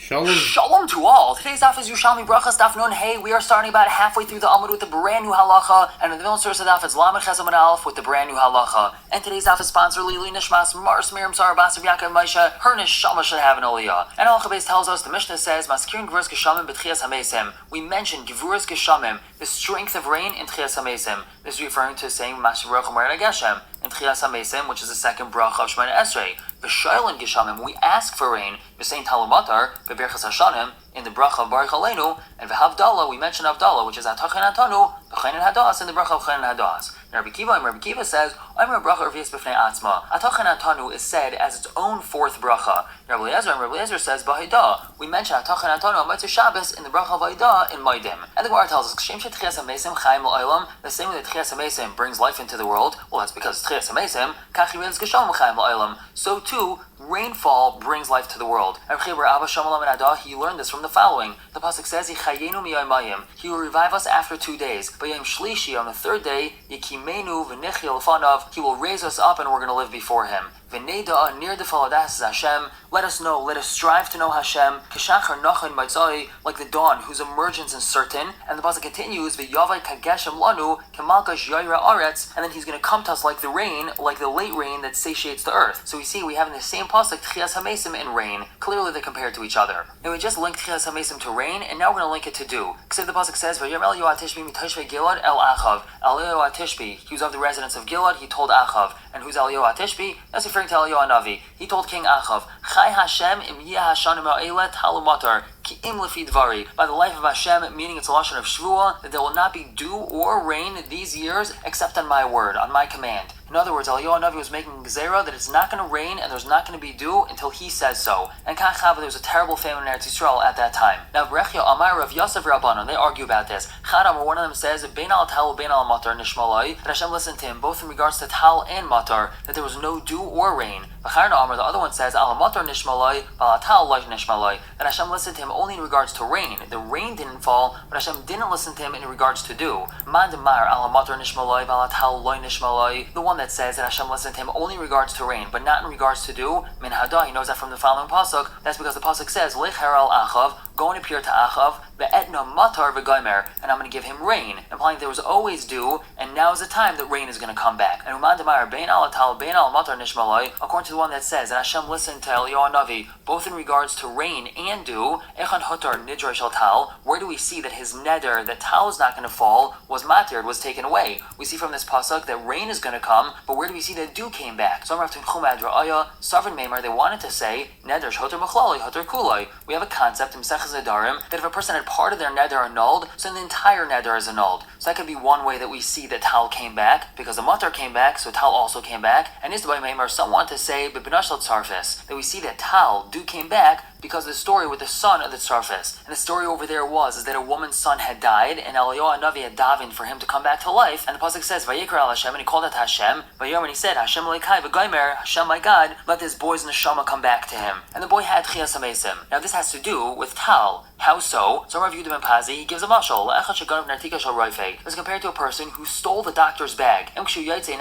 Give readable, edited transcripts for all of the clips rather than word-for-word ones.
Shalom to all. Today's daf is Yerushlami Brachot daf nun. Hey, we are starting about halfway through the Amud with a brand new halacha, and in the middle source of daf is Lamed Chesed Amud Aleph with the brand new halacha. And today's daf is sponsored Lili Nishmas Mars Miriam Sarah Basar Yaakov Maisha. Her neshama should have an aliyah. And halacha base tells us, the Mishnah says Maskirin Gvuras Geshamim B'Tchias Hamesim. We mentioned Gvuras Geshamim, the strength of rain in Tchias Hamesim. This is referring to saying Mashiach Baruch Geshem in Tchias Hamesim, which is the second bracha of Shemona Esrei. V'shaylin Geshamim, we ask for rain. V'sein Talumatar B'Berchas Hashanim in the bracha of Baruch Aleinu, and v'havdalah, we mention Havdalah, which is Atachin Atanu, B'Chayin Hadas, in the bracha of Chayin Hadas. Rabbi Kiva says, Rabbi bracha Revius B'Fnei Atzma. Atachin Atanu is said as its own fourth bracha. Rabbi Eliezer says, B'Haidah, we mention Atachin Atanu on Motzei Shabbos in the bracha of Haidah in Maidim. And the Gemara tells us, Kshem Tchias Hamesim Chaim L'Olam, the same way that Tchias Hamesim brings life into the world. Well, that's because Tchias Hamesim, Kach Yirins Geshalom Chaim L'Olam. So too, rainfall brings life to the world. He learned this from the following. The pasuk says, He will revive us after 2 days. Bayim Shlishi, on the third day, Yekimenu v'nichya l'fanav, He will raise us up and we're going to live before Him. V'neida'a nir defaladas Hashem. Let us know, let us strive to know Hashem. K'shachar nachon maitzai, like the dawn, whose emergence is certain. And the pasuk continues, V'yavai kageshem lanu, kemalkash yaira aretz, and then He's going to come to us like the rain, like the late rain that satiates the earth. So we see we have in the same pasuk Tchias Hamesim and rain. Clearly they're compared to each other. Now we just linked Tchias Hamesim to rain, and now we're going to link it to dew. Because the pasuk says, V'yam el yoatishbi mitashve Gilad el achav. El yoatishbi, he was of the residents of Gilad, he told Achav. And who's El yoatishbi? That's referring to El Navi. He told King Achav, Chai Hashem im yeh hashanim ha'elet halumatar. By the life of Hashem, meaning it's a lashon of shvuah, that there will not be dew or rain these years except on my word, on my command. In other words, Eliyahu Navi was making gzera that it's not going to rain and there's not going to be dew until he says so. And Kachava, there was a terrible famine in Eretz Yisrael at that time. Now, Berechia Amar Rav Yosef Rabbanon, they argue about this. Chadam, one of them says, Bein al tal, bein al matar nishmalai, that Hashem listened to him both in regards to tal and matar, that there was no dew or rain. V'charna Amar, the other one says, al matar nishmalai, bal tal loy nishmalai, that Hashem listened to him only in regards to rain. The rain didn't fall, but Hashem didn't listen to him in regards to dew. Mandamar al matar nishmalai, bal tal loy nishmalai, the one that says that Hashem listened to him only in regards to rain, but not in regards to dew. Min hada, he knows that from the following pasuk. That's because the pasuk says, Lech al Achav, go and appear to Achav, ve'etna matar v'gomer, and I'm going to give him rain, implying there was always dew, and now is the time that rain is going to come back. And Uman Damar, bein al atal, bein al matar nishmalai, according to the one that says that Hashem listened to Eliyahu Navi, both in regards to rain and dew, echan hotar nidra shel tal, where do we see that his neder, that tal is not going to fall, was matir, was taken away? We see from this pasuk that rain is going to come, but where do we see that dew came back? So Sovereign Maimar, they wanted to say, neder hotar machlali, hotar kulai. We have a concept in Mesechus Nedarim that if a person had part of their neder annulled, so then the entire neder is annulled. So that could be one way that we see that tal came back, because the matar came back, so tal also came back. And is by Maimar, some want to say, that we see that tal, dew came back, because of the story with the son of the Tzarfis. And the story over there is that a woman's son had died, and Eliyahu Navi had davened for him to come back to life. And the pasuk says, Vayikra al Hashem, and he called out to Hashem. Vayom, and he said, Hashem Elokai v'gomer, Hashem my God, let this boy's neshama come back to him. And the boy had Tchias Hamesim. Now this has to do with tal. How so? So Rav Yehuda ben Pazi, he gives a mashal. It's compared to a person who stole the doctor's bag. And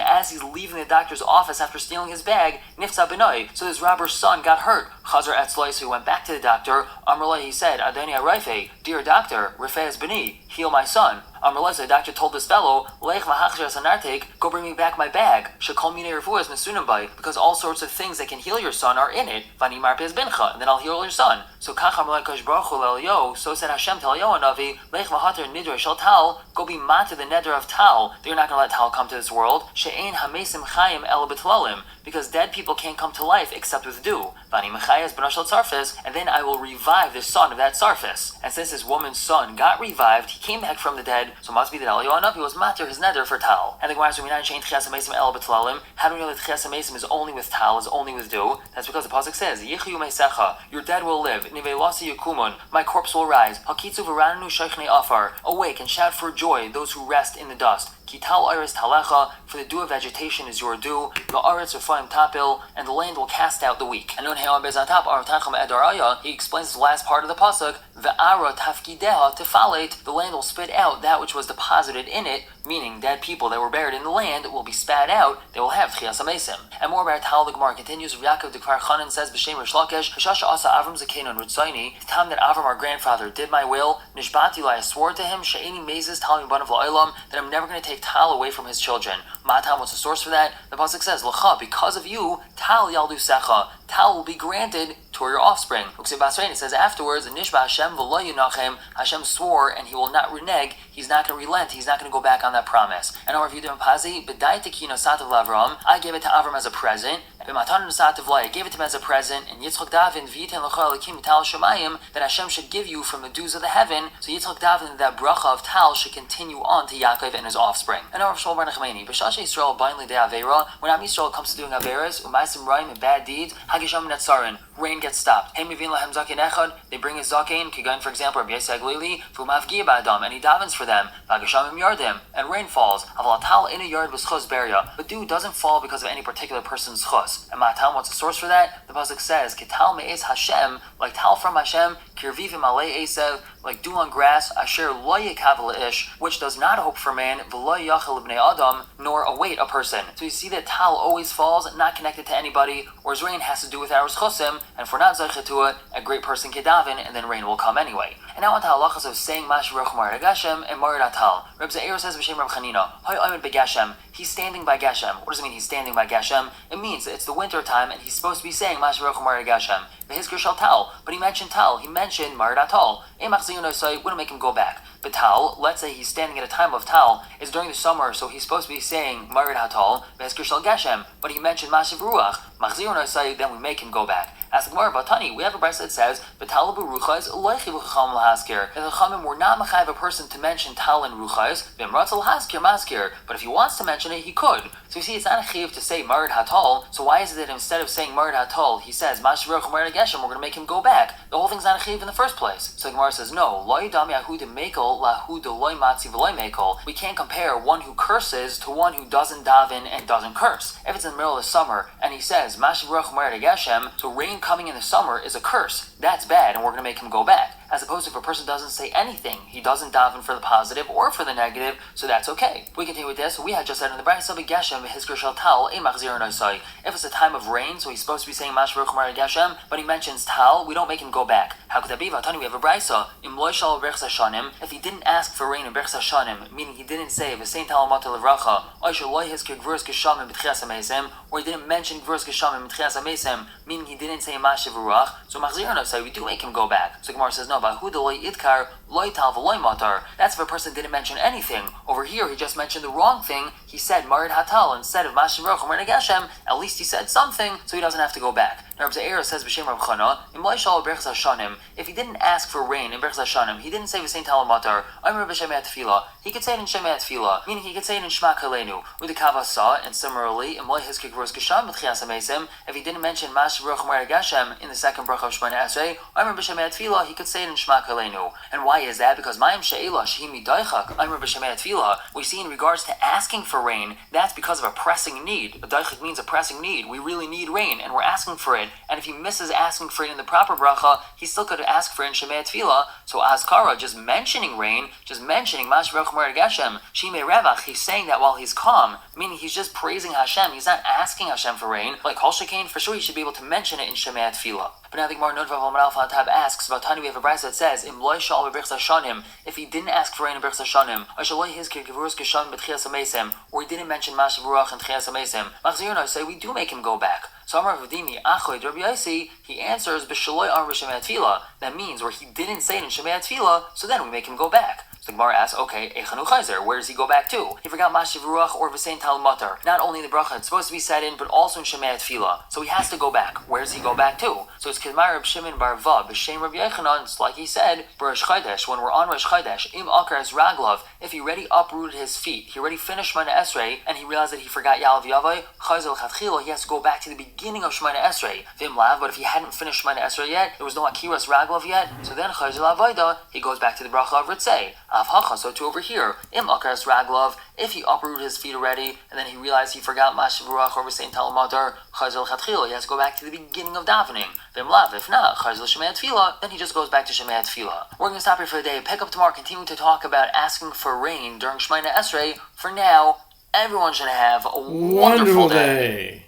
as he's leaving the doctor's office after stealing his bag, nifza b'noi, so his robber's son got hurt. Chazar etzloi, so he went back to the doctor. Amrullah, he said, Adoni Araife, dear doctor, Rafe's b'ni, heal my son. Amrullah, so the doctor told this fellow, Lech v'hachshir sanartek, go bring me back my bag. Shekol minei refuas nesunim bay, because all sorts of things that can heal your son are in it. Vani marpez bincha, and then I'll heal your son. So kach Amrullah kosh baruch hu le'Eliyahu, so said Hashem to Eliyahu Navi, Lech v'hater nidre shel tal, go be mata the neder of tal. You're not going to let tal come to this world. She'ein hamesim chayim el betlalim, because dead people can't come to life except with dew. Vani mechayas b'nashal tzarfis, and then I will revive the son of that tzarfis. And since this woman's son got revived, he came back from the dead, so it must be that Eliyahu Navi was matir his neder for tal. And the Gemara says, Tchias Hamesim el betlalim. How do we know that Tchias Hamesim is only with tal, is only with dew? That's because the pasuk says, Yichyu meisecha, your dead will live. Nivei lasi yukumun, my corpse will rise. Hakitzu v'rananu sheichne afar, awake and shout for joy, those who rest in the dust. Ki tal aretz talecha, for the dew of vegetation is your dew, the aretz refaim tapil, and the land will cast out the weak. And on Heon Bez on top, he explains the last part of the pasuk, Ve'ara tafkideha tefalet, the land will spit out that which was deposited in it, meaning dead people that were buried in the land will be spat out, they will have tchias amesim. And more about how the Gemara continues, Yaakov the Kfar Chanan says, B'shem Rish Lakish, Hashasha asa Avram Zakenon Ritzaini, the time that Avram our grandfather did my will, Nishbati I swore to him, She'eni Mezes Tal Mibanav La'ilam, that I'm never going to take Tal away from his children. Matam, what's the source for that? The pasuk says, L'cha, because of you, Tal Yaldu Secha, Tal will be granted to your offspring. It says afterwards, Nishba Hashem v'lo yunachem, Hashem swore and he will not renege, he's not going to relent, he's not going to go back on that promise. And I'll review them Pazi, B'dai Tekino Satav Lavram, I gave it to Avram as a present, B'matan Satav Lai, I gave it to him as a present, and Yitzchak Davin V'yitin L'cha Elikim Tal Shemayim, that Hashem should give you from the dews of the heaven, so Yitzchak Davin, that bracha of Tal should continue on to Yaakov and his offspring. And our Shol Bar Nechemeni, B'shash Yisrael Bain Lidei Aveira, when Am Yisrael comes to doing Averas, U'maisim Rayim and bad deeds, Hagisham Netzarin, rain gets stopped. Hey Mivin Lahem Zaken Echad, they bring a Zaken, Kigan for example, Rabbi Yisrael Glili, V'umavgi Ba'adam, and he davens for them, V'agashamim Yardim, and rain falls. Aval Tal in a yard was chus beria, but dew doesn't fall because of any particular person's chus. And Matam, what's the source for that? The pasuk says, Kital me'ez Hashem, like Tal from Hashem, Kirvivim alei Esev, like dew on grass, Asher lo yekav ish, which does not hope for man, v'lo yachel b'nei Adam, nor await a person. So you see that Tal always falls, not connected to anybody, whereas rain has to do with our chusim, and if we're not zeichet to it, a great person can daven, and then rain will come anyway. And now on to halachas of saying Mashruch Mar Geshem and Marid Atal. Reb Zecharia says b'shem Reb Chanina, Hay Omed beGeshem. He's standing by Geshem. What does it mean? He's standing by Geshem. It means it's the winter time, and he's supposed to be saying Mashruch Mar Geshem. V'Hizker Shal Tal, but he mentioned Tal. He mentioned Marid Atal. Wouldn't make him go back. But Tal, let's say he's standing at a time of Tal, it's during the summer, so he's supposed to be saying Marid Hatal, V'Hizker Shal Geshem, but he mentioned Mashiv Ruach, Machzir Nosai, then we make him go back. As the Gemara Batani, we have a verse that says, "B'tal b'ruchas loichi v'chacham lahaskir." The Chachamim were not mechayev a person to mention tal and ruchas. V'imratz lahaskir maskir. But if he wants to mention it, he could. So you see, it's not a chiyuv to say marid hatal. So why is it that instead of saying marid hatal, he says mashvirach marid geshem? We're going to make him go back. The whole thing's not a chiyuv in the first place. So the Gemara says, no. Lo yidam yahu de mekel lahu de loy matzi v'loy mekel. We can't compare one who curses to one who doesn't daven and doesn't curse. If it's in the middle of the summer and he says mashvirach marid geshem, so rain coming in the summer is a curse. That's bad, and we're going to make him go back. As opposed to if a person doesn't say anything, he doesn't daven for the positive or for the negative, so that's okay. We continue with this. We had just said in the Brachot, Geshem v'Hizker Shal Tal ein machzir nosai. If it's a time of rain, so he's supposed to be saying Mashruch Mar Geshem, but he mentions Tal, we don't make him go back. How could that be? Vatani, we have a Brachot. Im lo shal Brachos Hashanim. If he didn't ask for rain in Brachos Hashanim, meaning he didn't say V'sein Tal Mata Levracha, or shal lo Hizker Gvurus Geshamim b'Tchias Hamesim, or he didn't mention Gvurus Geshamim b'Tchias Hamesim, meaning he didn't say Mashiv Ruach, so machzir nosai, we do make him go back. So Gemara says no, but who the Idkar loy tal v'loy matar. That's if a person didn't mention anything. Over here, he just mentioned the wrong thing. He said marid hatal instead of mashim roch or geshem. At least he said something, so he doesn't have to go back. Now, Rabbi Zecharia says b'shem Rav Chana, im loy shal Brachos Hashanim. If he didn't ask for rain in Brachos Hashanim, he didn't say v'sein tal matar. Omer b'shemei tefillah. He could say it in shemei tefillah, meaning he could say it in Shema Kalenu with the kavasa. And similarly, im loy hizkik v'ros gesham b'tchias hamesim. If he didn't mention mashim roch or geshem in the second bracha of Shemona Esrei, Omer b'shemei tefillah, he could say it in Shema Kalenu. And why is that? Because Mayim She'ela Shehimi Daichak Amr B'Shemei Tefillah, we see in regards to asking for rain, that's because of a pressing need. A Daichak means a pressing need. We really need rain, and we're asking for it. And if he misses asking for it in the proper bracha, he still could ask for it in Shemei Tefillah. So Azkara, just mentioning rain, just mentioning Mashruch Mar Geshem, Shimei Revach, he's saying that while he's calm, meaning he's just praising Hashem. He's not asking Hashem for rain. Like Kol Shekain, for sure he should be able to mention it in Shemei Tefillah. But now the Gemara Nodvav Alpha Tab asks about Tani. We have a brayso that says Im loy shal b'Brachos Hashanim. If he didn't ask for rain in Brachos Hashanim, or he didn't mention Mashav Ruach and Tchias Hamesim, Machzir say we do make him go back. So Amar V'dimi Achoy Rabbi Yosi, he answers B'Shaloi Amr B'Shemei Tefillah. That means where he didn't say it in Shemei Tefillah, so then we make him go back. So the Gemara asks, okay, Eichanu Chayzer, where does he go back to? He forgot Mashiv Ruach or V'sein Tal Matar. Not only in the bracha it's supposed to be said in, but also in Shemei Tefillah. So he has to go back. Where does he go back to? So it's Kedmar Reb Shimon Bar Vav, B'Shem Rabbi Yochanan, it's like he said, B'Rosh Chodesh, when we're on Rosh Chodesh, Im Akar Es Raglav, if he already uprooted his feet, he already finished Shemona Esrei, and he realized that he forgot Yalav Yavai, Chayzer L'Chatchila, he has to go back to the beginning of Shemona Esrei. Vim Lav, but if he hadn't finished Shemona Esrei yet, there was no Akiras Raglav yet, so then Chayzer L'Avaida, he goes back to the bracha of Ritzei. Avhacha, so too over here. Im Akaras Raglov, if he uprooted his feet already, and then he realized he forgot Mashiv Ruach over saying Talamatar, Chazal Chatchila, he has to go back to the beginning of davening. Vimlav, if not, Chazal Shemei Tefillah, then he just goes back to Shemei Tefillah. We're going to stop here for the day, pick up tomorrow, continue to talk about asking for rain during Shemona Esrei. For now, everyone should have a wonderful day.